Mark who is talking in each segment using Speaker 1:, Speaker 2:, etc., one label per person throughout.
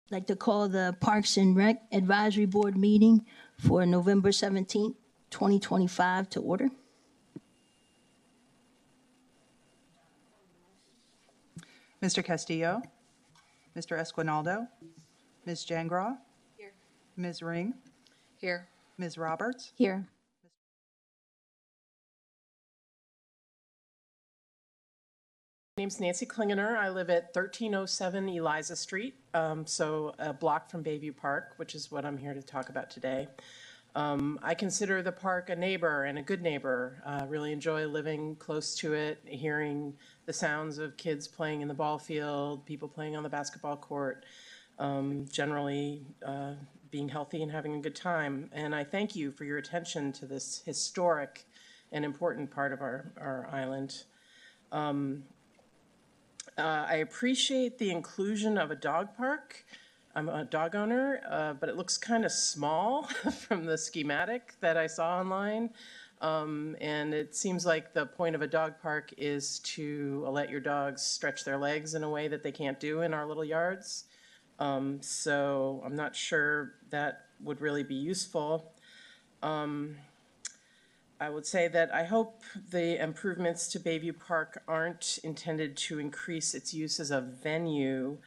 Speaker 1: I'd like to call the Parks and Rec Advisory Board meeting for November 17th, 2025 to order.
Speaker 2: Mr. Castillo, Mr. Esquinaldo, Ms. Jangraw.
Speaker 3: Here.
Speaker 2: Ms. Ring,
Speaker 3: Here.
Speaker 2: Ms. Roberts.
Speaker 3: Here.
Speaker 4: My name's Nancy Klingener. I live at 1307 Eliza Street, so a block from Bayview Park, which is what I'm here to talk about today. I consider the park a neighbor and a good neighbor. Really enjoy living close to it, hearing the sounds of kids playing in the ball field, people playing on the basketball court, generally being healthy and having a good time. And I thank you for your attention to this historic and important part of our island. I appreciate the inclusion of a dog park. I'm a dog owner, but it looks kind of small from the schematic that I saw online. And it seems like the point of a dog park is to let your dogs stretch their legs in a way that they can't do in our little yards. So I'm not sure that would really be useful. I would say that I hope the improvements to Bayview Park aren't intended to increase its use as a venue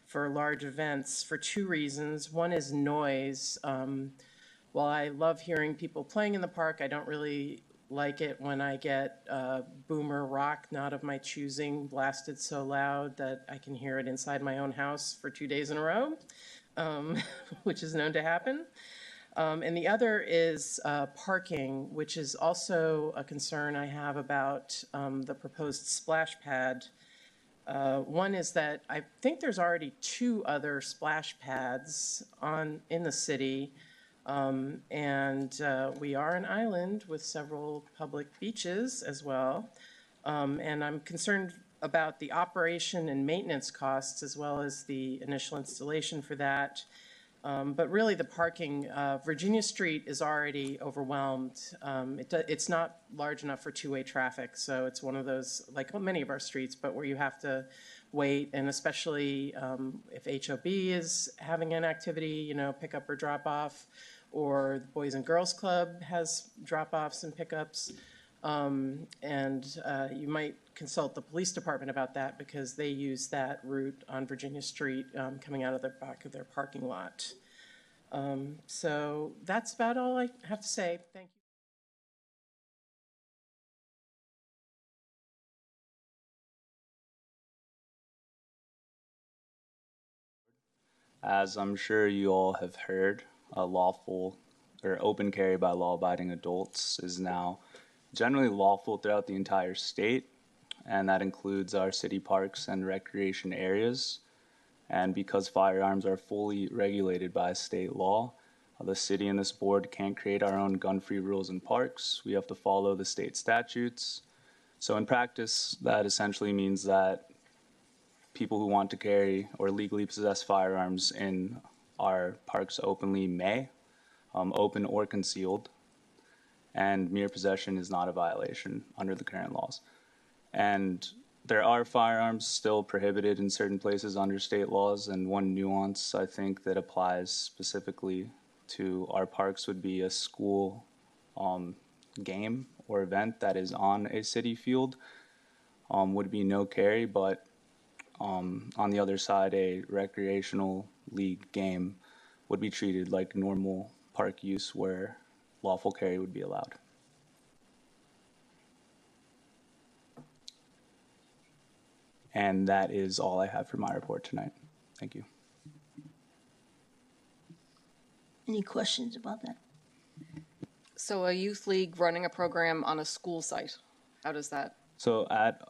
Speaker 4: for large events for two reasons. One is noise. While I love hearing people playing in the park, I don't really like it when I get boomer rock, not of my choosing, blasted so loud that I can hear it inside my own house for 2 days in a row, which is known to happen. And the other is parking, which is also a concern I have about the proposed splash pad. One is that I think there's already 2 other splash pads in the city, and we are an island with several public beaches as well. And I'm concerned about the operation and maintenance costs as well as the initial installation for that. But really the parking, Virginia Street is already overwhelmed. It's not large enough for two-way traffic, so it's one of those, like many of our streets, but where you have to wait, and especially if HOB is having an activity, pick up or drop off, or the Boys and Girls Club has drop-offs and pickups. And you might consult the police department about that because they use that route on Virginia Street coming out of the back of their parking lot. So that's about all I have to say. Thank you.
Speaker 5: As I'm sure you all have heard, lawful or open carry by law-abiding adults is now generally lawful throughout the entire state, and that includes our city parks and recreation areas. And because firearms are fully regulated by state law, the city and this board can't create our own gun-free rules in parks. We have to follow the state statutes. So in practice, that essentially means that people who want to carry or legally possess firearms in our parks openly may, open or concealed, and mere possession is not a violation under the current laws. And there are firearms still prohibited in certain places under state laws, and one nuance I think that applies specifically to our parks would be a school game or event that is on a city field would be no carry, but on the other side, a recreational league game would be treated like normal park use where lawful carry would be allowed. And that is all I have for my report tonight. Thank you.
Speaker 1: Any questions about that?
Speaker 3: So a youth league running a program on a school site, how does that?
Speaker 5: So at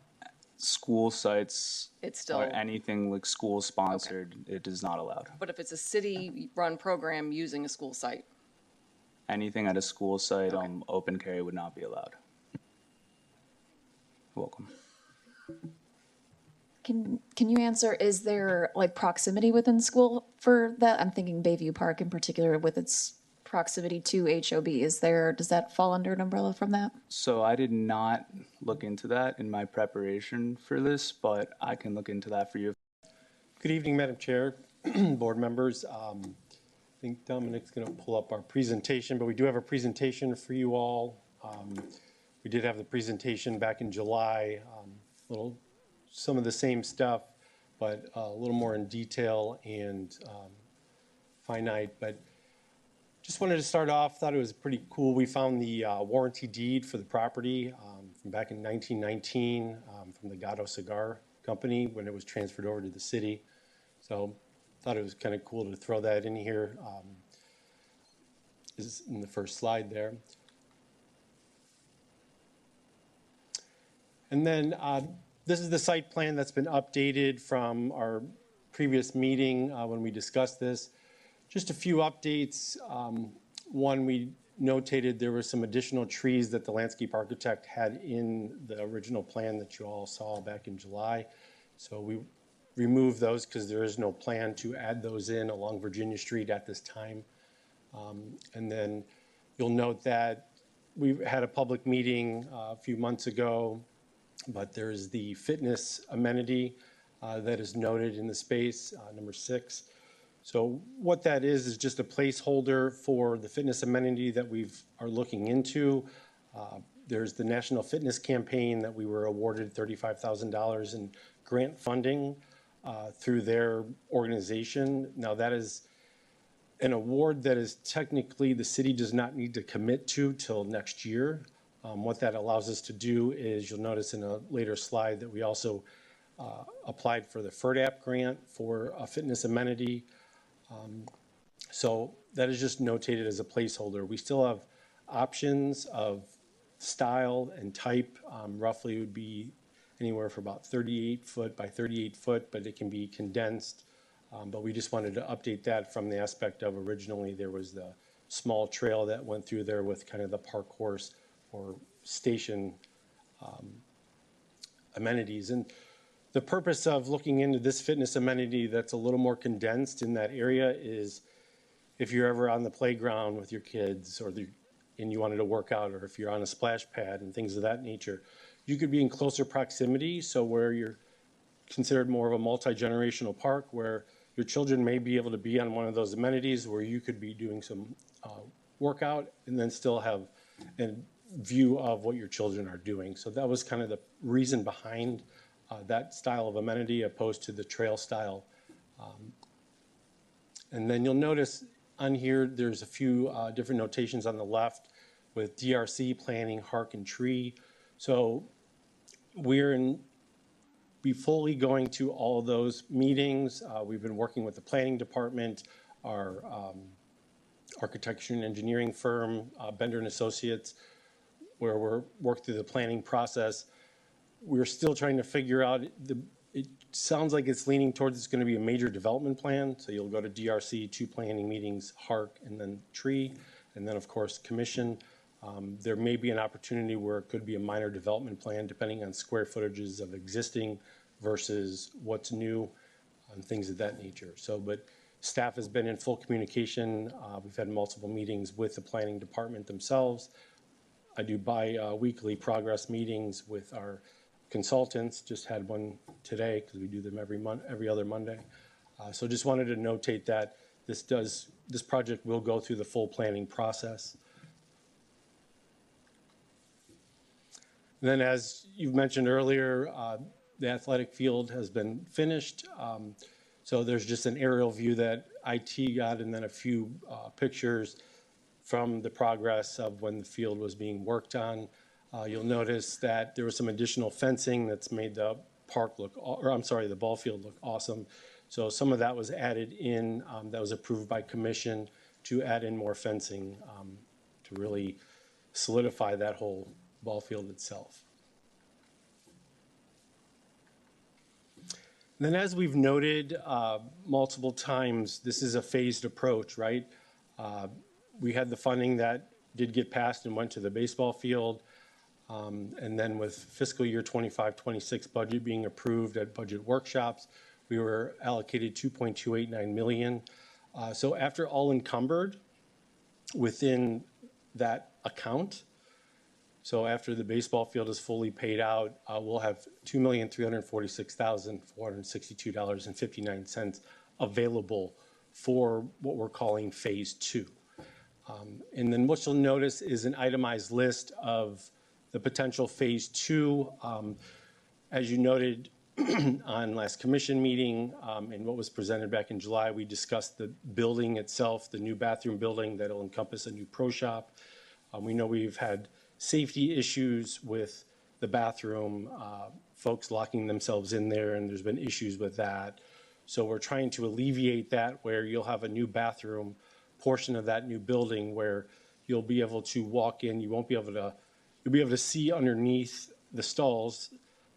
Speaker 5: school sites
Speaker 3: It's still,
Speaker 5: or anything like school sponsored, it is not allowed.
Speaker 3: but if it's a city-run program using a school site?
Speaker 5: Anything at a school site, open carry would not be allowed. Welcome.
Speaker 6: Can you answer, is there like proximity within school for that? I'm thinking Bayview Park in particular with its proximity to HOB. Does that fall under an umbrella from that?
Speaker 5: So I did not look into that in my preparation for this, but I can look into that for you.
Speaker 7: Good evening, Madam Chair, board members. I think Dominic's going to pull up our presentation, but we do have a presentation for you all. We did have the presentation back in July, some of the same stuff, but a little more in detail and finite. But just wanted to start off, thought it was pretty cool. We found the warranty deed for the property from back in 1919 from the Gatto Cigar Company when it was transferred over to the city. So thought it was kind of cool to throw that in here. Is in the first slide there. And then this is the site plan that's been updated from our previous meeting when we discussed this. Just a few updates. One, we notated there were some additional trees that the landscape architect had in the original plan that you all saw back in July. So we removed those because there is no plan to add those in along Virginia Street at this time. And then you'll note that we had a public meeting a few months ago, but there's the fitness amenity that is noted in the space, number 6. So what that is just a placeholder for the fitness amenity that we are looking into. There's the National Fitness Campaign that we were awarded $35,000 in grant funding through their organization. Now that is an award that is technically the city does not need to commit to till next year. What that allows us to do is, you'll notice in a later slide that we also applied for the FERDAP grant for a fitness amenity. So that is just notated as a placeholder. We still have options of style and type. Roughly would be anywhere from about 38 foot by 38 foot, but it can be condensed. But we just wanted to update that from the aspect of originally there was the small trail that went through there with kind of the park horse or station amenities. And the purpose of looking into this fitness amenity that's a little more condensed in that area is if you're ever on the playground with your kids and you wanted to work out, or if you're on a splash pad and things of that nature, you could be in closer proximity. So where you're considered more of a multi-generational park where your children may be able to be on one of those amenities where you could be doing some workout and then still have a view of what your children are doing. So that was kind of the reason behind that style of amenity opposed to the trail style. And then you'll notice on here, there's a few different notations on the left with DRC, planning, hark, and tree. So be fully going to all of those meetings. We've been working with the planning department, our architecture and engineering firm, Bender and Associates, where we're working through the planning process. We're still trying to figure out, it sounds like it's leaning towards it's going to be a major development plan. So you'll go to DRC, 2 planning meetings, hark, and then tree, and then of course commission. There may be an opportunity where it could be a minor development plan depending on square footages of existing versus what's new and things of that nature. So, but staff has been in full communication. We've had multiple meetings with the planning department themselves. I do bi-weekly progress meetings with our consultants. Just had one today because we do them every other Monday. So just wanted to notate that this project will go through the full planning process. And then, as you've mentioned earlier, the athletic field has been finished. So there's just an aerial view that IT got, and then a few pictures from the progress of when the field was being worked on. You'll notice that there was some additional fencing that's made the the ball field look awesome. So some of that was added in, that was approved by commission to add in more fencing to really solidify that whole ball field itself. And then, as we've noted multiple times, this is a phased approach, right? We had the funding that did get passed and went to the baseball field. And then with fiscal year 25-26 budget being approved at budget workshops, we were allocated $2.289 million. So after all encumbered within that account, so after the baseball field is fully paid out, we'll have $2,346,462.59 available for what we're calling phase 2. And then what you'll notice is an itemized list of the potential phase 2. As you noted on last commission meeting and what was presented back in July, we discussed the building itself, the new bathroom building that'll encompass a new pro shop. We know we've had safety issues with the bathroom, folks locking themselves in there, and there's been issues with that. So we're trying to alleviate that, where you'll have a new bathroom portion of that new building where you'll be able to walk in. You'll be able to see underneath the stalls,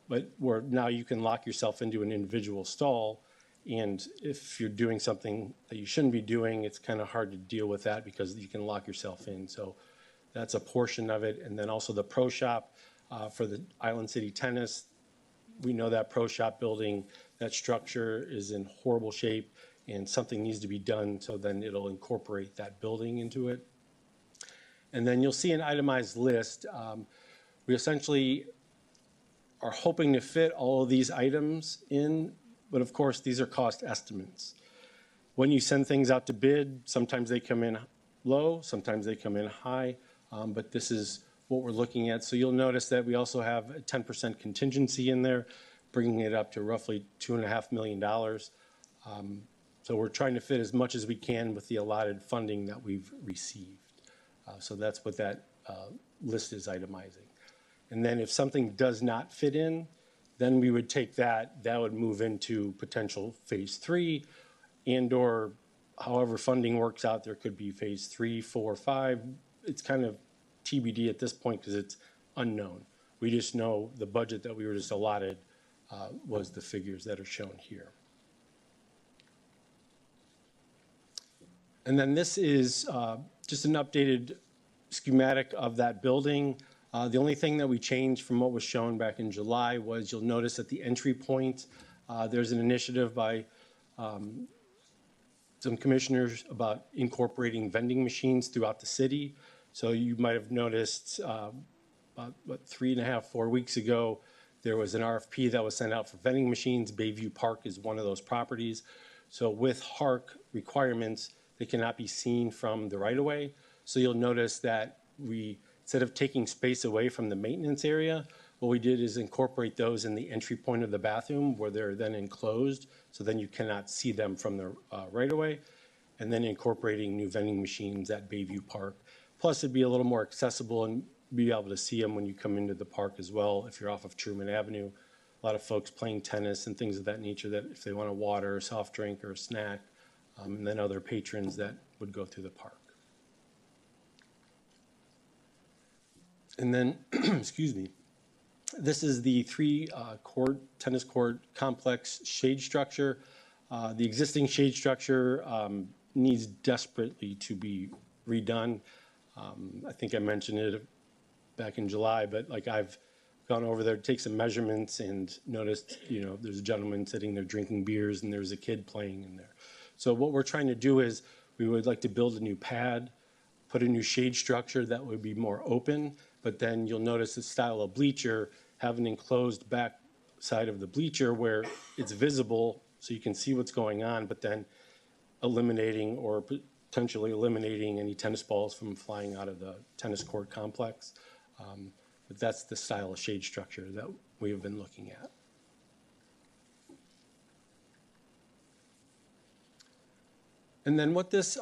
Speaker 7: but where now you can lock yourself into an individual stall. And if you're doing something that you shouldn't be doing, it's kind of hard to deal with that because you can lock yourself in. So that's a portion of it. And then also the pro shop for the Island City Tennis. We know that pro shop building, that structure is in horrible shape and something needs to be done, so then it'll incorporate that building into it. And then you'll see an itemized list. We essentially are hoping to fit all of these items in, but of course, these are cost estimates. When you send things out to bid, sometimes they come in low, sometimes they come in high, but this is what we're looking at. So you'll notice that we also have a 10% contingency in there, bringing it up to roughly $2.5 million. So we're trying to fit as much as we can with the allotted funding that we've received. So that's what that list is itemizing. And then if something does not fit in, then we would take that would move into potential phase 3 and or however funding works out. There could be phase 3, 4, 5. It's kind of TBD at this point because it's unknown. We just know the budget that we were just allotted was the figures that are shown here. And then this is just an updated schematic of that building. The only thing that we changed from what was shown back in July was you'll notice at the entry point, there's an initiative by some commissioners about incorporating vending machines throughout the city. So you might have noticed about 3.5, 4 weeks ago, there was an RFP that was sent out for vending machines. Bayview Park is one of those properties. So with HARC requirements, they cannot be seen from the right-of-way. So you'll notice that we, instead of taking space away from the maintenance area, what we did is incorporate those in the entry point of the bathroom where they're then enclosed, so then you cannot see them from the right-of-way, and then incorporating new vending machines at Bayview Park. Plus, it'd be a little more accessible and be able to see them when you come into the park as well. If you're off of Truman Avenue, a lot of folks playing tennis and things of that nature, that if they want a water, a soft drink, or a snack, and then other patrons that would go through the park. And then, excuse me, this is the 3-court tennis court complex shade structure. The existing shade structure needs desperately to be redone. I think I mentioned it back in July, but like I've gone over there to take some measurements and noticed, there's a gentleman sitting there drinking beers and there's a kid playing in there. So what we're trying to do is we would like to build a new pad, put a new shade structure that would be more open, but then you'll notice the style of bleacher, have an enclosed back side of the bleacher where it's visible so you can see what's going on, but then eliminating or potentially eliminating any tennis balls from flying out of the tennis court complex. But that's the style of shade structure that we have been looking at. And then what this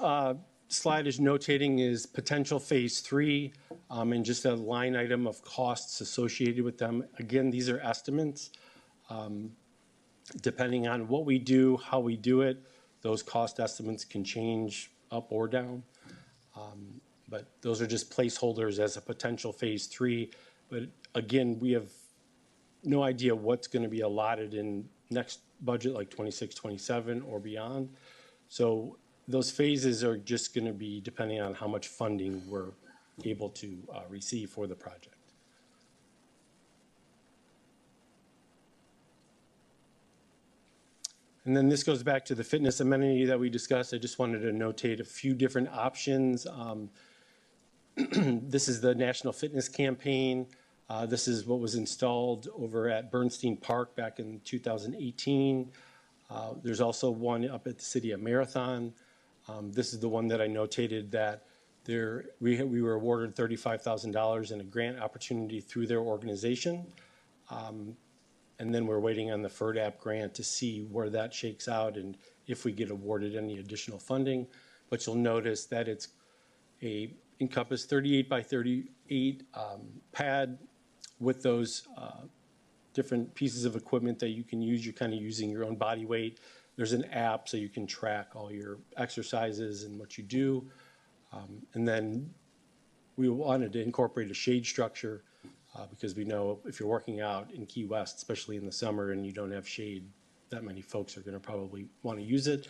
Speaker 7: slide is notating is potential phase 3 and just a line item of costs associated with them. Again, these are estimates. Depending on what we do, how we do it, those cost estimates can change up or down. But those are just placeholders as a potential phase 3. But again, we have no idea what's going to be allotted in next budget, like 26, 27 or beyond. So those phases are just going to be depending on how much funding we're able to receive for the project. And then this goes back to the fitness amenity that we discussed. I just wanted to notate a few different options. This is the National Fitness Campaign. This is what was installed over at Bernstein Park back in 2018. There's also one up at the city of Marathon. This is the one that I notated that we were awarded $35,000 in a grant opportunity through their organization. And then we're waiting on the FERDAP grant to see where that shakes out and if we get awarded any additional funding. But you'll notice that it's a Encompass 38 by 38 pad with those different pieces of equipment that you can use. You're kind of using your own body weight. There's an app so you can track all your exercises and what you do. And then we wanted to incorporate a shade structure because we know if you're working out in Key West, especially in the summer, and you don't have shade, that many folks are going to probably want to use it.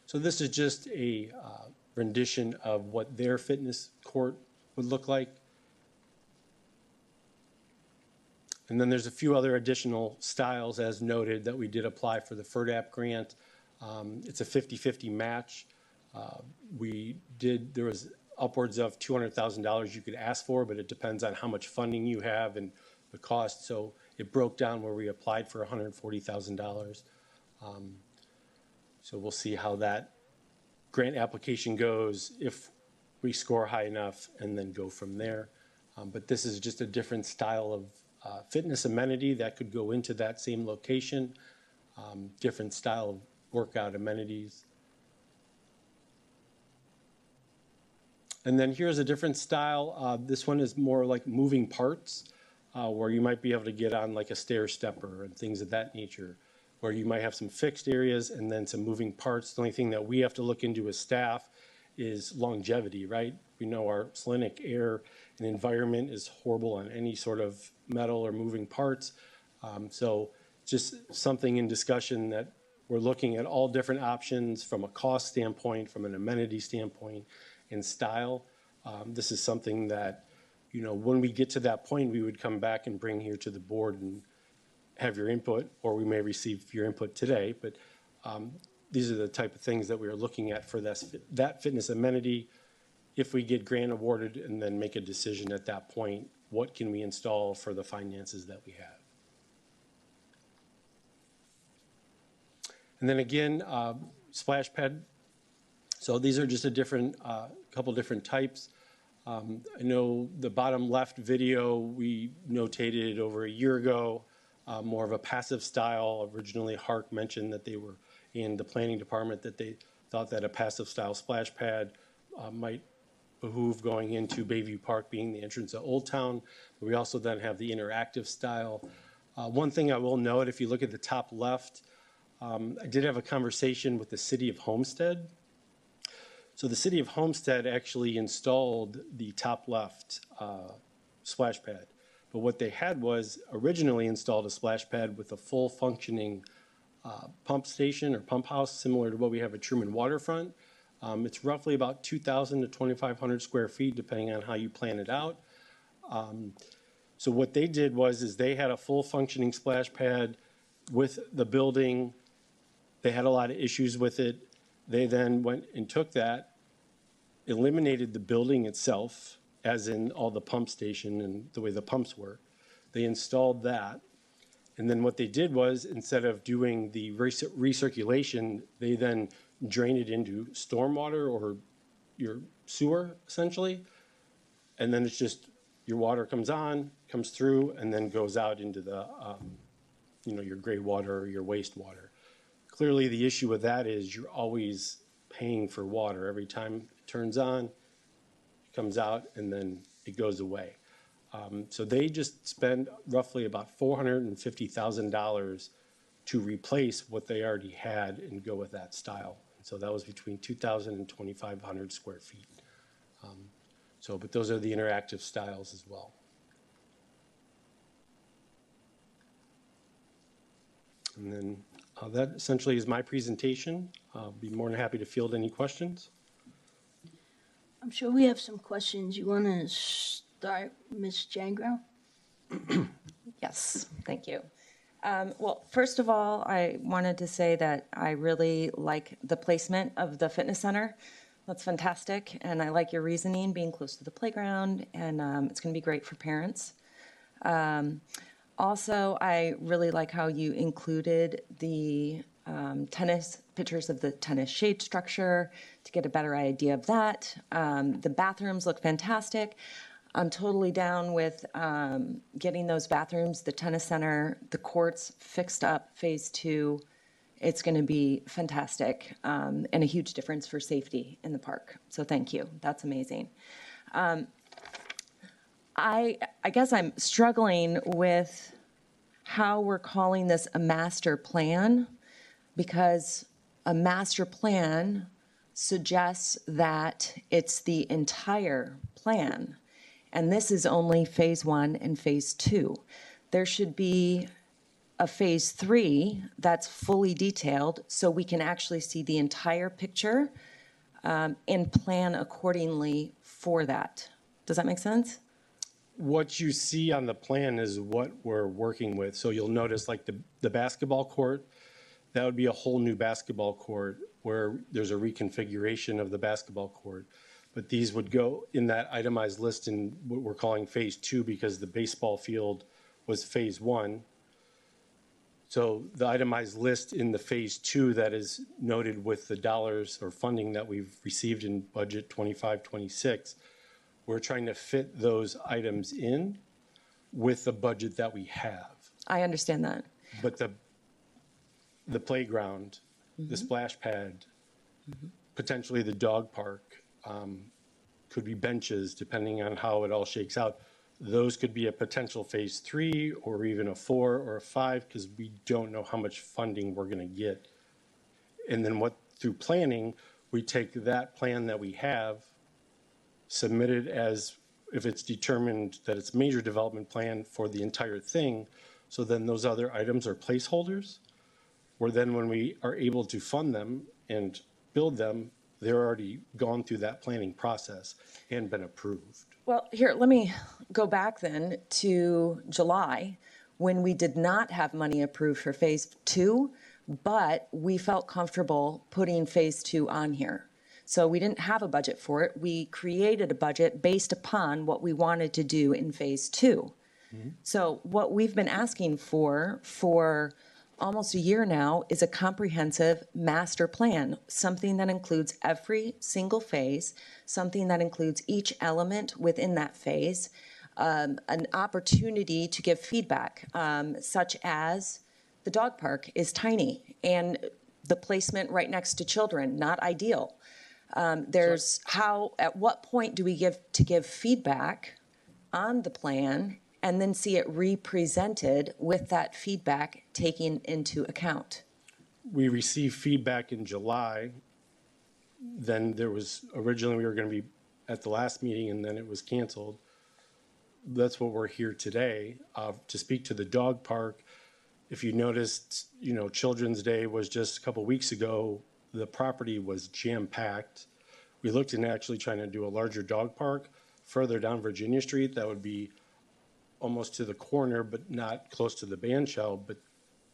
Speaker 7: So this is just a rendition of what their fitness court would look like. And then there's a few other additional styles, as noted, that we did apply for the FERDAP grant. It's a 50-50 match. There was upwards of $200,000 you could ask for, but it depends on how much funding you have and the cost. So it broke down where we applied for $140,000. So we'll see how that grant application goes, if we score high enough, and then go from there. But this is just a different style of fitness amenity that could go into that same location, different style of workout amenities. And then here's a different style. This one is more like moving parts, where you might be able to get on like a stair stepper and things of that nature, where you might have some fixed areas and then some moving parts. The only thing that we have to look into as staff is longevity, right? We know our salinic air and environment is horrible on any sort of metal or moving parts. So just something in discussion that we're looking at all different options from a cost standpoint, from an amenity standpoint, and style. This is something that, when we get to that point, we would come back and bring here to the board and have your input, or we may receive your input today. But these are the type of things that we are looking at for that fitness amenity. If we get grant awarded, and then make a decision at that point, what can we install for the finances that we have? And then again, splash pad. So these are just a couple different types. I know the bottom left video, we notated over a year ago, more of a passive style. Originally, Hark mentioned that they were in the planning department, that they thought that a passive style splash pad might behoove going into Bayview Park, being the entrance of Old Town. But we also then have the interactive style. One thing I will note, if you look at the top left, I did have a conversation with the city of Homestead. So the city of Homestead actually installed the top left splash pad. But what they had was originally installed a splash pad with a full functioning pump station or pump house, similar to what we have at Truman Waterfront. It's roughly about 2,000 to 2,500 square feet, depending on how you plan it out. So what they did was they had a full functioning splash pad with the building. They had a lot of issues with it. They then went and took that, eliminated the building itself, as in all the pump station and the way the pumps work. They installed that. And then what they did was, instead of doing the recirculation, they then drain it into stormwater or your sewer, essentially. And then it's just your water comes on, comes through, and then goes out into the, your gray water or your wastewater. Clearly, the issue with that is you're always paying for water. Every time it turns on, it comes out, and then it goes away. So they just spend roughly about $450,000 to replace what they already had and go with that style. So that was between 2,000 and 2,500 square feet. But those are the interactive styles as well. And then that essentially is my presentation. I'll be more than happy to field any questions.
Speaker 1: I'm sure we have some questions. You want to start, Ms. Jangrow?
Speaker 8: Yes, thank you. Well, first of all, I wanted to say that I really like the placement of the fitness center. That's fantastic, and I like your reasoning, being close to the playground, and it's going to be great for parents. Also, I really like how you included the pictures of the tennis shade structure to get a better idea of that. The bathrooms look fantastic. I'm totally down with getting those bathrooms, the tennis center, the courts fixed up, phase 2. It's going to be fantastic and a huge difference for safety in the park. So thank you. That's amazing. I guess I'm struggling with how we're calling this a master plan, because a master plan suggests that it's the entire plan. And this is only phase 1 and phase 2. There should be a phase 3 that's fully detailed so we can actually see the entire picture and plan accordingly for that. Does that make sense?
Speaker 7: What you see on the plan is what we're working with. So you'll notice like the basketball court, that would be a whole new basketball court where there's a reconfiguration of the basketball court. But these would go in that itemized list in what we're calling phase 2 because the baseball field was phase 1. So the itemized list in the phase 2 that is noted with the dollars or funding that we've received in budget 25-26, we're trying to fit those items in with the budget that we have.
Speaker 8: I understand that.
Speaker 7: But the playground, the splash pad, potentially the dog park, could be benches, depending on how it all shakes out. Those could be a potential phase 3 or even a 4 or a 5, because we don't know how much funding we're going to get. And then through planning, we take that plan that we have, submit it as, if it's determined that it's major development plan for the entire thing, so then those other items are placeholders, where then when we are able to fund them and build them, they're already gone through that planning process and been approved.
Speaker 8: Well, here, let me go back then to July, when we did not have money approved for phase 2, but we felt comfortable putting phase 2 on here. So we didn't have a budget for it. We created a budget based upon what we wanted to do in phase 2. So what we've been asking for almost a year now is a comprehensive master plan, something that includes every single phase, something that includes each element within that phase, an opportunity to give feedback, such as the dog park is tiny and the placement right next to children, not ideal. There's at what point do we give feedback on the plan and then see it represented with that feedback taken into account?
Speaker 7: We received feedback in July. Then there was, originally we were going to be at the last meeting and then it was canceled. That's what we're here today, to speak to the dog park. If you noticed, Children's Day was just a couple weeks ago. The property was jam-packed. We looked into actually trying to do a larger dog park further down Virginia Street. That would be almost to the corner, but not close to the band shell. But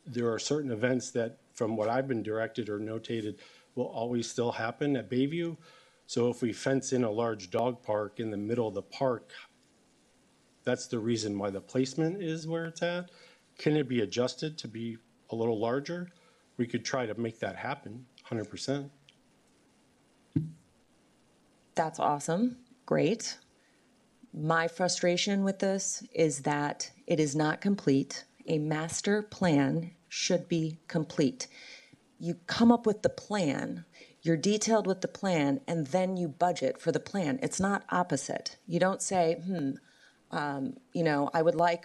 Speaker 7: there are certain events that, from what I've been directed or notated, will always still happen at Bayview. So if we fence in a large dog park in the middle of the park, that's the reason why the placement is where it's at. Can it be adjusted to be a little larger? We could try to make that happen, 100%.
Speaker 8: That's awesome. Great. My frustration with this is that it is not complete. A master plan should be complete. You come up with the plan, you're detailed with the plan, and then you budget for the plan. It's not opposite. You don't say,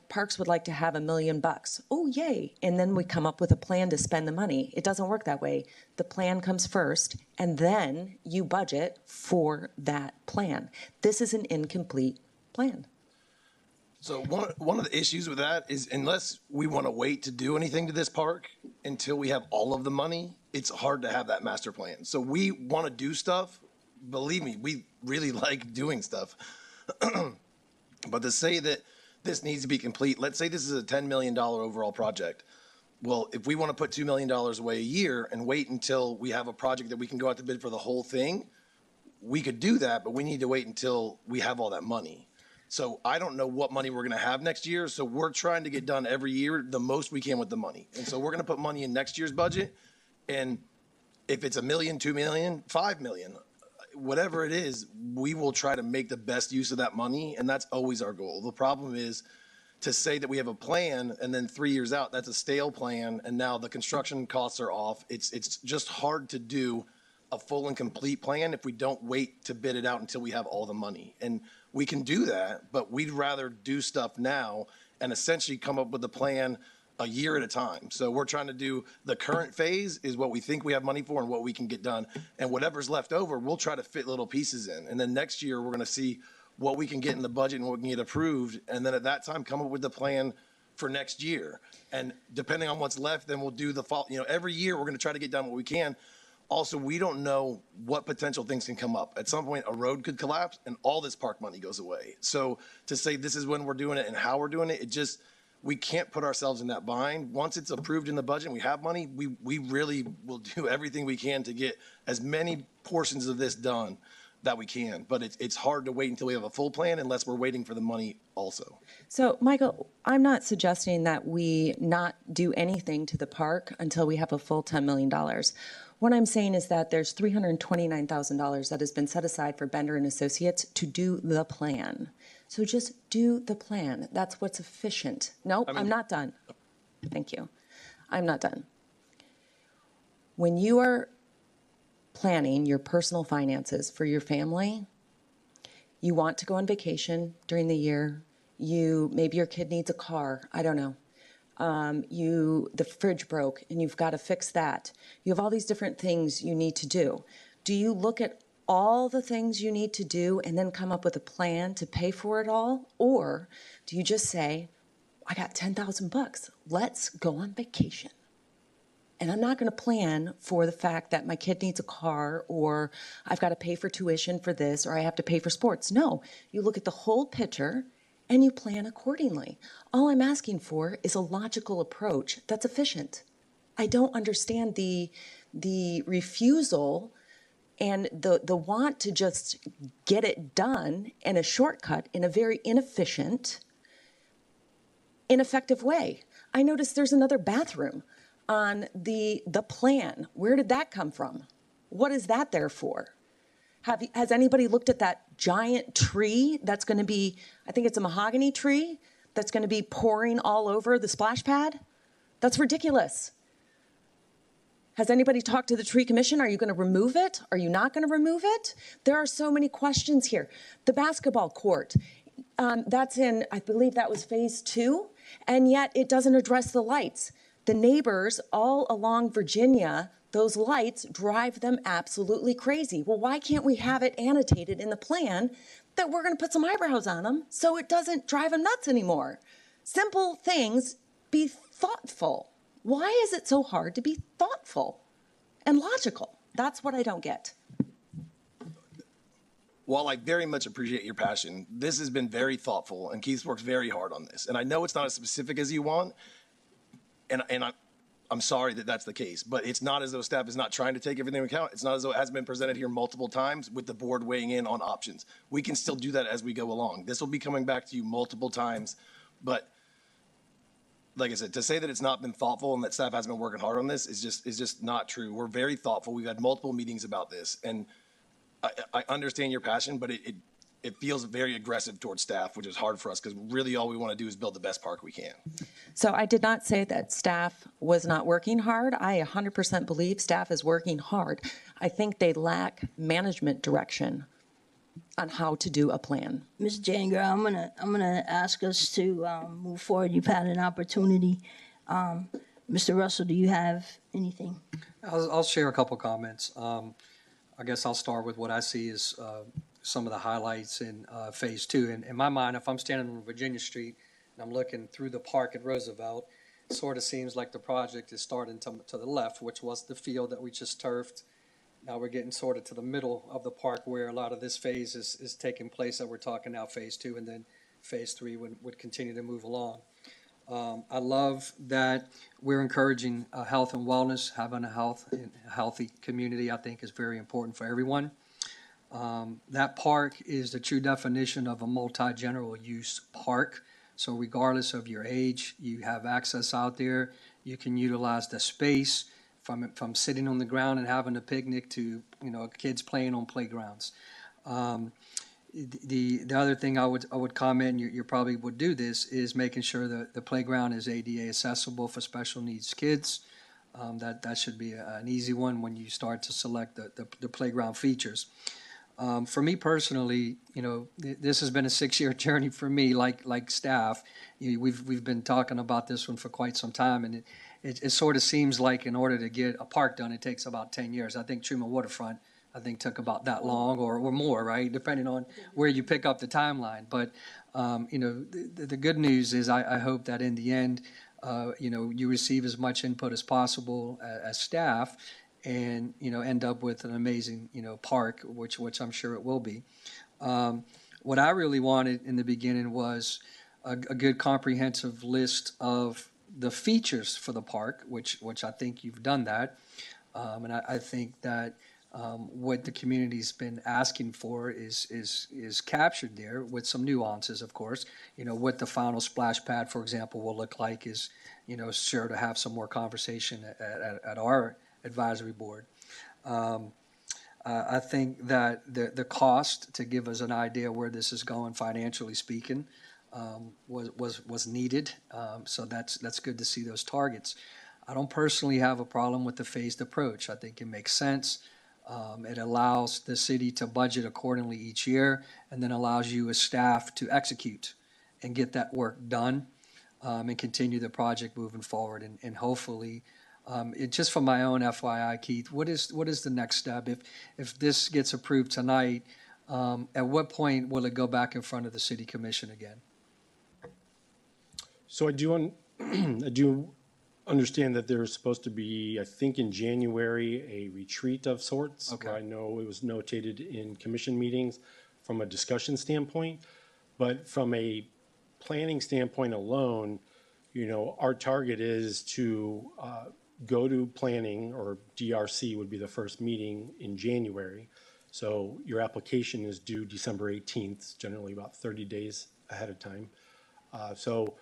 Speaker 8: Parks would like to have $1 million. Oh, yay. And then we come up with a plan to spend the money. It doesn't work that way. The plan comes first, and then you budget for that plan. This is an incomplete plan.
Speaker 9: So one of the issues with that is, unless we want to wait to do anything to this park until we have all of the money, it's hard to have that master plan. So we want to do stuff. Believe me, we really like doing stuff. But to say that this needs to be complete, let's say this is a $10 million overall project. Well, if we want to put $2 million away a year and wait until we have a project that we can go out to bid for the whole thing, we could do that, but we need to wait until we have all that money. So I don't know what money we're going to have next year. So we're trying to get done every year the most we can with the money. And so we're going to put money in next year's budget. And if it's $1 million, $2 million, $5 million, whatever it is, we will try to make the best use of that money. And that's always our goal. The problem is to say that we have a plan and then 3 years out, that's a stale plan. And now the construction costs are off. It's just hard to do a full and complete plan if we don't wait to bid it out until we have all the money. And we can do that, but we'd rather do stuff now and essentially come up with a plan a year at a time. So we're trying to do the current phase is what we think we have money for and what we can get done. And whatever's left over, we'll try to fit little pieces in. And then next year, we're going to see what we can get in the budget and what we can get approved. And then at that time, come up with the plan for next year. And depending on what's left, then we'll do the fall. Every year, we're going to try to get done what we can. Also, we don't know what potential things can come up. At some point, a road could collapse and all this park money goes away. So to say this is when we're doing it and how we're doing it, we can't put ourselves in that bind. Once it's approved in the budget and we have money, we really will do everything we can to get as many portions of this done that we can. But it's hard to wait until we have a full plan unless we're waiting for the money also.
Speaker 8: So, Michael, I'm not suggesting that we not do anything to the park until we have a full $10 million. What I'm saying is that there's $329,000 that has been set aside for Bender and Associates to do the plan. So just do the plan. That's what's efficient. Nope, I'm not done. Thank you. I'm not done. When you are planning your personal finances for your family, you want to go on vacation during the year. Maybe your kid needs a car. I don't know. The fridge broke and you've got to fix that. You have all these different things you need to do. Do you look at all the things you need to do and then come up with a plan to pay for it all? Or do you just say, I got $10,000, let's go on vacation? And I'm not going to plan for the fact that my kid needs a car or I've got to pay for tuition for this or I have to pay for sports. No, you look at the whole picture and you plan accordingly. All I'm asking for is a logical approach that's efficient. I don't understand the refusal and the want to just get it done in a shortcut in a very inefficient, ineffective way. I noticed there's another bathroom on the plan. Where did that come from? What is that there for? Has anybody looked at that giant tree that's going to be, I think it's a mahogany tree, that's going to be pouring all over the splash pad? That's ridiculous. Has anybody talked to the tree commission? Are you going to remove it? Are you not going to remove it? There are so many questions here. The basketball court, that's in, I believe that was phase 2, and yet it doesn't address the lights. The neighbors all along Virginia, those lights drive them absolutely crazy. Well, why can't we have it annotated in the plan that we're going to put some eyebrows on them so it doesn't drive them nuts anymore? Simple things, be thoughtful. Why is it so hard to be thoughtful and logical? That's what I don't get.
Speaker 9: While I very much appreciate your passion, this has been very thoughtful and Keith's worked very hard on this. And I know it's not as specific as you want. And I'm sorry that that's the case, but it's not as though staff is not trying to take everything into account. It's not as though it hasn't been presented here multiple times with the board weighing in on options. We can still do that as we go along. This will be coming back to you multiple times, but like I said, to say that it's not been thoughtful and that staff hasn't been working hard on this is just not true. We're very thoughtful. We've had multiple meetings about this, and I understand your passion, but it feels very aggressive towards staff, which is hard for us because really all we want to do is build the best park we can.
Speaker 8: So I did not say that staff was not working hard. I 100% believe staff is working hard. I think they lack management direction on how to do a plan.
Speaker 1: Ms. Janger, I'm gonna ask us to move forward. You've had an opportunity. Mr. Russell, do you have anything?
Speaker 10: I'll share a couple comments. I guess I'll start with what I see as some of the highlights in phase 2. And in my mind, if I'm standing on Virginia Street and I'm looking through the park at Roosevelt, it sort of seems like the project is starting to the left, which was the field that we just turfed. Now we're getting sort of to the middle of the park where a lot of this phase is taking place that we're talking now, phase 2, and then phase 3 would continue to move along. I love that we're encouraging health and wellness. Having a healthy community, I think, is very important for everyone. That park is the true definition of a multi-general use park. So regardless of your age, you have access out there. You can utilize the space from sitting on the ground and having a picnic to, kids playing on playgrounds. The other thing I would comment, you probably would do this, is making sure that the playground is ADA accessible for special needs kids. That should be an easy one when you start to select the playground features. For me personally, this has been a 6-year journey for me, like staff. We've been talking about this one for quite some time, and it sort of seems like in order to get a park done, it takes about 10 years. I think Truman Waterfront, took about that long or more, right? Depending on where you pick up the timeline. But, the good news is I hope that in the end, you receive as much input as possible as staff and, end up with an amazing, park, which I'm sure it will be. What I really wanted in the beginning was a good comprehensive list of the features for the park, which I think you've done that. And I think that what the community's been asking for is captured there with some nuances, of course. What the final splash pad, for example, will look like is, sure to have some more conversation at our advisory board. I think that the cost, to give us an idea where this is going financially speaking, was needed. So that's good to see those targets. I don't personally have a problem with the phased approach. I think it makes sense. It allows the city to budget accordingly each year, and then allows you as staff to execute and get that work done, and continue the project moving forward. And hopefully, just for my own FYI, Keith, what is the next step? If this gets approved tonight, at what point will it go back in front of the city commission again?
Speaker 7: So I do understand that there's supposed to be, I think in January, a retreat of sorts.
Speaker 10: Okay.
Speaker 7: Where I know it was notated in commission meetings from a discussion standpoint. But from a planning standpoint alone, our target is to go to planning, or DRC would be the first meeting in January. So your application is due December 18th, generally about 30 days ahead of time. So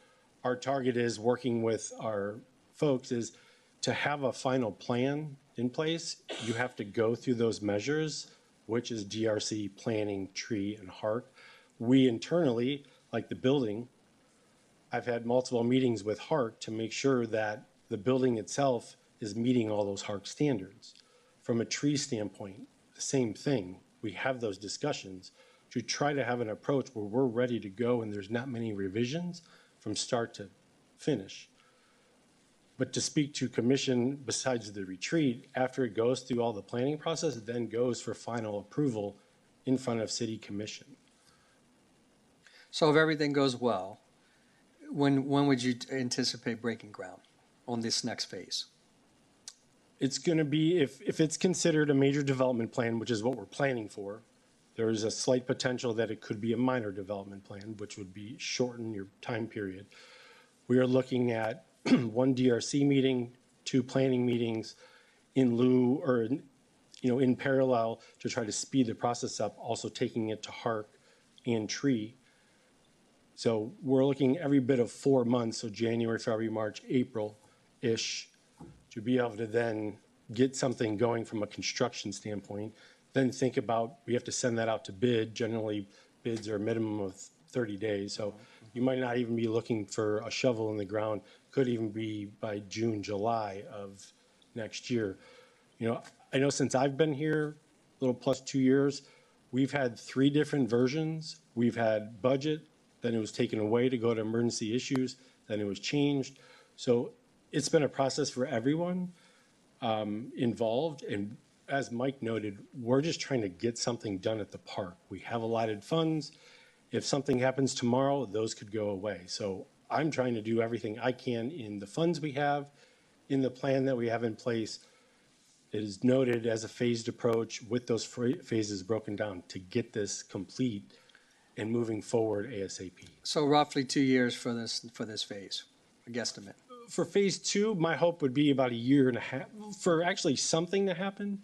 Speaker 7: our target is, working with our folks, is to have a final plan in place. You have to go through those measures, which is DRC, planning, tree, and HARC. We internally, like the building, I've had multiple meetings with HARC to make sure that the building itself is meeting all those HARC standards. From a tree standpoint, the same thing. We have those discussions to try to have an approach where we're ready to go and there's not many revisions from start to finish. But to speak to commission, besides the retreat, after it goes through all the planning process, it then goes for final approval in front of city commission.
Speaker 10: So if everything goes well, when would you anticipate breaking ground on this next phase?
Speaker 7: It's going to be, if it's considered a major development plan, which is what we're planning for, there is a slight potential that it could be a minor development plan, which would be shorten your time period. We are looking at one DRC meeting, 2 planning meetings in lieu, or in parallel, to try to speed the process up, also taking it to HARC and tree. So we're looking every bit of 4 months, so January, February, March, April-ish, to be able to then get something going from a construction standpoint. Then think about, we have to send that out to bid. Generally, bids are a minimum of 30 days. So you might not even be looking for a shovel in the ground. Could even be by June, July of next year. I know since I've been here, a little plus 2 years, we've had 3 different versions. We've had budget, then it was taken away to go to emergency issues, then it was changed. So it's been a process for everyone involved. And as Mike noted, we're just trying to get something done at the park. We have allotted funds. If something happens tomorrow, those could go away. So I'm trying to do everything I can in the funds we have, in the plan that we have in place. It is noted as a phased approach with those phases broken down to get this complete and moving forward ASAP.
Speaker 10: So roughly 2 years for this phase, a guesstimate.
Speaker 7: For phase 2, my hope would be about 1.5 years. For actually something to happen,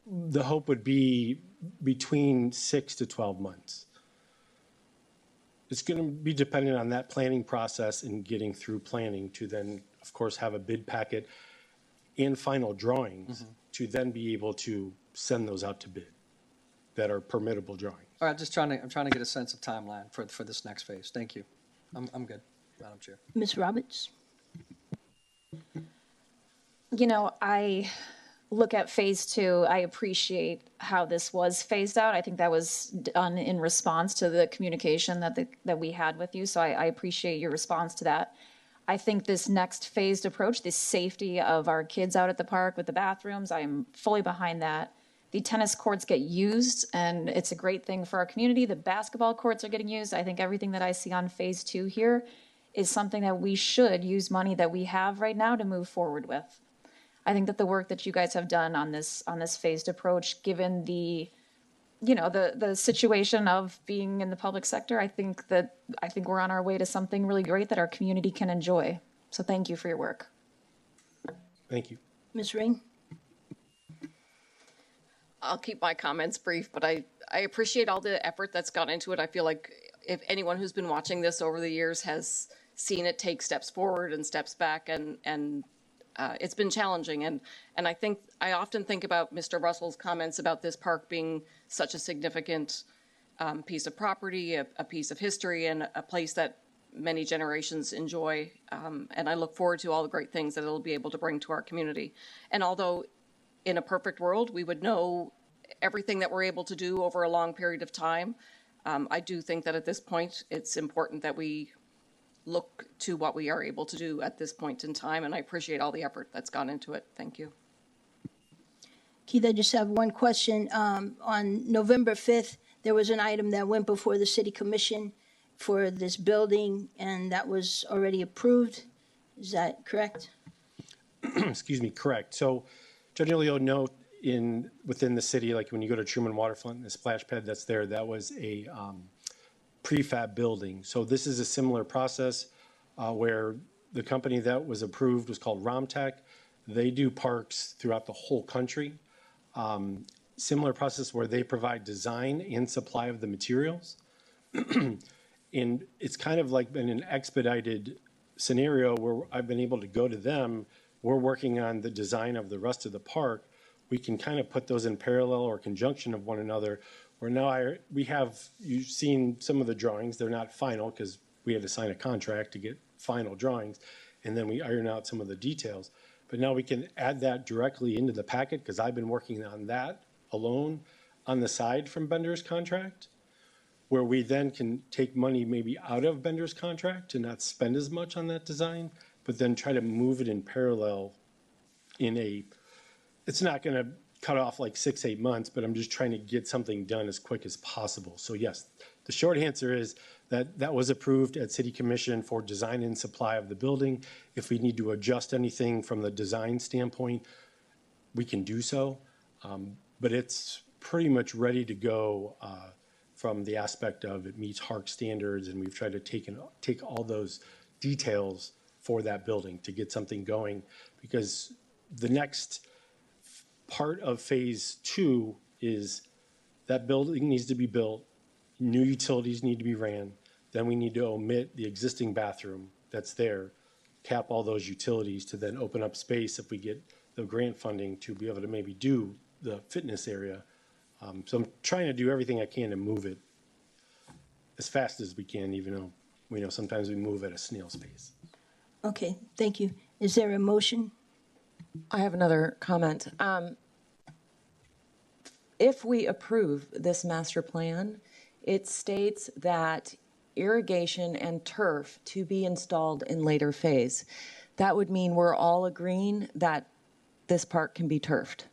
Speaker 7: the hope would be between 6 to 12 months. It's going to be dependent on that planning process and getting through planning to then, of course, have a bid packet. and final drawings to then be able to send those out to bid that are permittable drawings.
Speaker 10: All right, I'm trying to get a sense of timeline for this next phase. Thank you. I'm good, Madam Chair.
Speaker 1: Ms. Roberts?
Speaker 6: You know, I look at phase two, I appreciate how this was phased out. I think that was done in response to the communication that we had with you. So I appreciate your response to that. I think this next phased approach, the safety of our kids out at the park with the bathrooms, I'm fully behind that. The tennis courts get used, and it's a great thing for our community. The basketball courts are getting used. I think everything that I see on phase two here is something that we should use money that we have right now to move forward with. I think that the work that you guys have done on this phased approach, given the situation of being in the public sector, I think we're on our way to something really great that our community can enjoy. So thank you for your work.
Speaker 7: Thank you.
Speaker 1: Ms. Ring?
Speaker 3: I'll keep my comments brief, but I appreciate all the effort that's gone into it. I feel like if anyone who's been watching this over the years has seen it take steps forward and steps back, and it's been challenging. And I often think about Mr. Russell's comments about this park being such a significant piece of property, a piece of history, and a place that many generations enjoy. And I look forward to all the great things that it'll be able to bring to our community. And although in a perfect world, we would know everything that we're able to do over a long period of time, I do think that at this point, it's important that we look to what we are able to do at this point in time, and I appreciate all the effort that's gone into it. Thank you.
Speaker 1: Keith, I just have one question. On November 5th, there was an item that went before the city commission for this building, and that was already approved. Is that correct?
Speaker 7: Excuse me, correct. So generally you'll note within the city, like when you go to Truman Waterfront, the splash pad that's there, that was a prefab building. So this is a similar process where the company that was approved was called Romtech. They do parks throughout the whole country. Similar process where they provide design and supply of the materials. And it's kind of like been an expedited scenario where I've been able to go to them. We're working on the design of the rest of the park. We can kind of put those in parallel or conjunction of one another. Where now you've seen some of the drawings. They're not final because we had to sign a contract to get final drawings. And then we iron out some of the details. But now we can add that directly into the packet because I've been working on that alone on the side from Bender's contract, where we then can take money maybe out of Bender's contract to not spend as much on that design, but then try to move it in parallel it's not going to cut off like 6-8 months, but I'm just trying to get something done as quick as possible. So yes, the short answer is that was approved at City Commission for design and supply of the building. If we need to adjust anything from the design standpoint, we can do so. But it's pretty much ready to go from the aspect of it meets HARC standards, and we've tried to take all those details for that building to get something going, because the next part of phase 2 is that building needs to be built, new utilities need to be ran, then we need to omit the existing bathroom that's there, cap all those utilities to then open up space if we get the grant funding to be able to maybe do the fitness area. So I'm trying to do everything I can to move it as fast as we can, even though we know sometimes we move at a snail's pace.
Speaker 1: Okay, thank you. Is there a motion?
Speaker 8: I have another comment. If we approve this master plan, it states that irrigation and turf to be installed in later phase. That would mean we're all agreeing that this park can be turfed.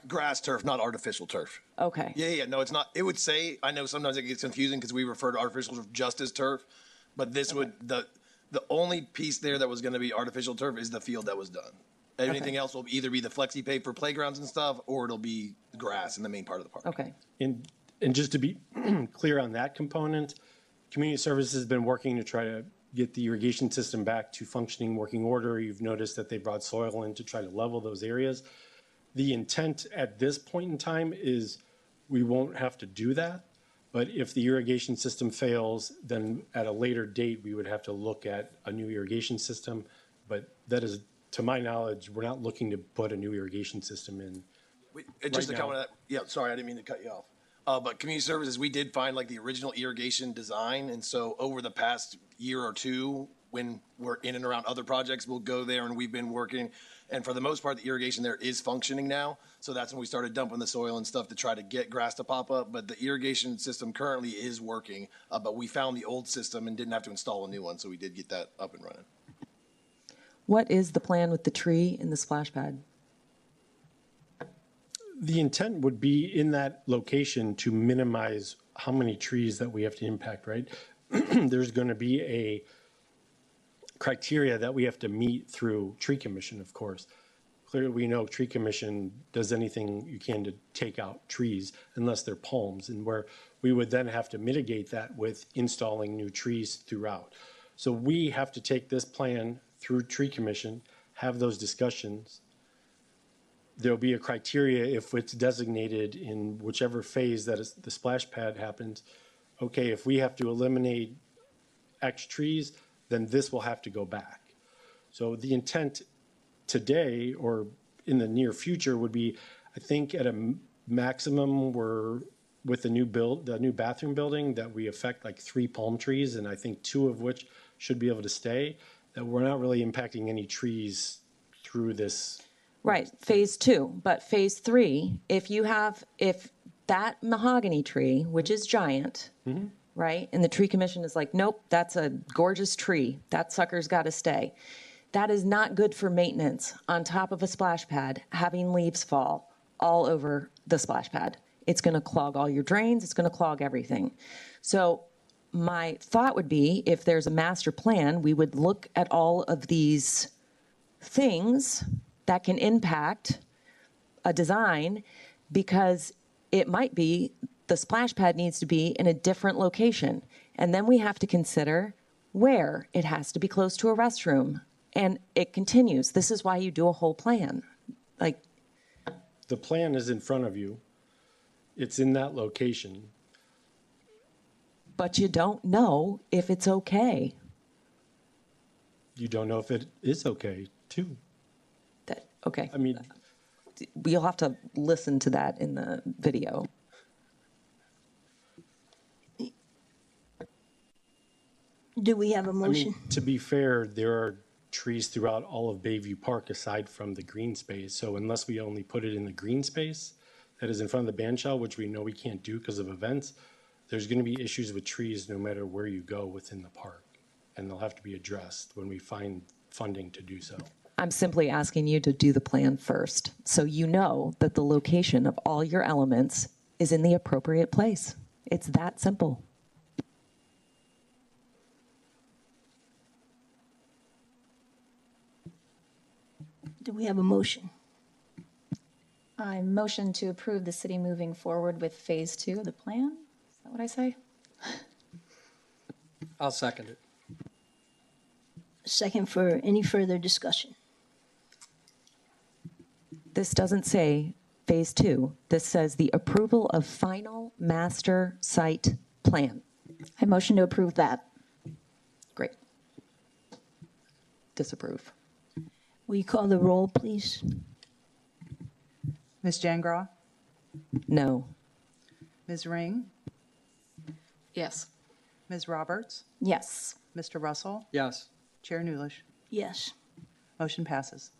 Speaker 9: Grass turf, not artificial turf.
Speaker 8: Okay.
Speaker 9: Yeah. No, it's not. It would say, I know sometimes it gets confusing because we refer to artificial turf just as turf, but this would, the only piece there that was going to be artificial turf is the field that was done. Everything else will either be the flexi pay for playgrounds and stuff, or it'll be grass in the main part of the park.
Speaker 8: Okay.
Speaker 7: And just to be clear on that component, Community Services has been working to try to get the irrigation system back to functioning working order. You've noticed that they brought soil in to try to level those areas. The intent at this point in time is we won't have to do that. But if the irrigation system fails, then at a later date, we would have to look at a new irrigation system. But that is to my knowledge, we're not looking to put a new irrigation system in.
Speaker 9: Just to
Speaker 7: Right now.
Speaker 9: comment on that, yeah, sorry, I didn't mean to cut you off. But community services, we did find like the original irrigation design. And so over the past year or two, when we're in and around other projects, we'll go there and we've been working. And for the most part, the irrigation there is functioning now. So that's when we started dumping the soil and stuff to try to get grass to pop up. But the irrigation system currently is working. But we found the old system and didn't have to install a new one. So we did get that up and running.
Speaker 8: What is the plan with the tree in the splash pad?
Speaker 7: The intent would be in that location to minimize how many trees that we have to impact, right? There's going to be a criteria that we have to meet through tree commission, of course. Clearly, we know tree commission does anything you can to take out trees unless they're palms, and where we would then have to mitigate that with installing new trees throughout. So we have to take this plan through tree commission, have those discussions. There'll be a criteria if it's designated in whichever phase that is, the splash pad happens. Okay, if we have to eliminate X trees, then this will have to go back. So the intent today or in the near future would be, I think at a maximum, we're with the new bathroom building, that we affect like 3 palm trees, and I think 2 of which should be able to stay, that we're not really impacting any trees through this.
Speaker 8: Right, phase 2, but phase 3, if that mahogany tree, which is giant, right, and the tree commission is like, nope, that's a gorgeous tree, that sucker's got to stay. That is not good for maintenance on top of a splash pad, having leaves fall all over the splash pad. It's going to clog all your drains, it's going to clog everything. So my thought would be, if there's a master plan, we would look at all of these things that can impact a design, because it might be the splash pad needs to be in a different location. And then we have to consider where it has to be close to a restroom. And it continues. This is why you do a whole plan. Like,
Speaker 7: The plan is in front of you. It's in that location.
Speaker 8: but you don't know if it's okay.
Speaker 7: You don't know if it is okay, too.
Speaker 8: Okay.
Speaker 7: I mean,
Speaker 8: You'll have to listen to that in the video.
Speaker 1: Do we have a
Speaker 7: I
Speaker 1: motion?
Speaker 7: mean, to be fair, there are trees throughout all of Bayview Park aside from the green space. So unless we only put it in the green space that is in front of the band shell, which we know we can't do because of events, there's going to be issues with trees no matter where you go within the park. And they'll have to be addressed when we find funding to do so.
Speaker 8: I'm simply asking you to do the plan first, so you know that the location of all your elements is in the appropriate place. It's that simple.
Speaker 1: Do we have a motion?
Speaker 6: I motion to approve the city moving forward with phase 2 of the plan. Is that what I say?
Speaker 10: I'll second it.
Speaker 1: Second for any further discussion.
Speaker 8: This doesn't say phase 2. This says the approval of final master site plan.
Speaker 6: I motion to approve that.
Speaker 8: Great. Disapprove.
Speaker 1: Will you call the roll, please?
Speaker 2: Ms. Jangraw,
Speaker 8: No.
Speaker 2: Ms. Ring,
Speaker 3: Yes.
Speaker 2: Ms. Roberts,
Speaker 6: Yes.
Speaker 2: Mr. Russell,
Speaker 10: Yes.
Speaker 2: Chair Newlish.
Speaker 1: Yes.
Speaker 2: Motion passes.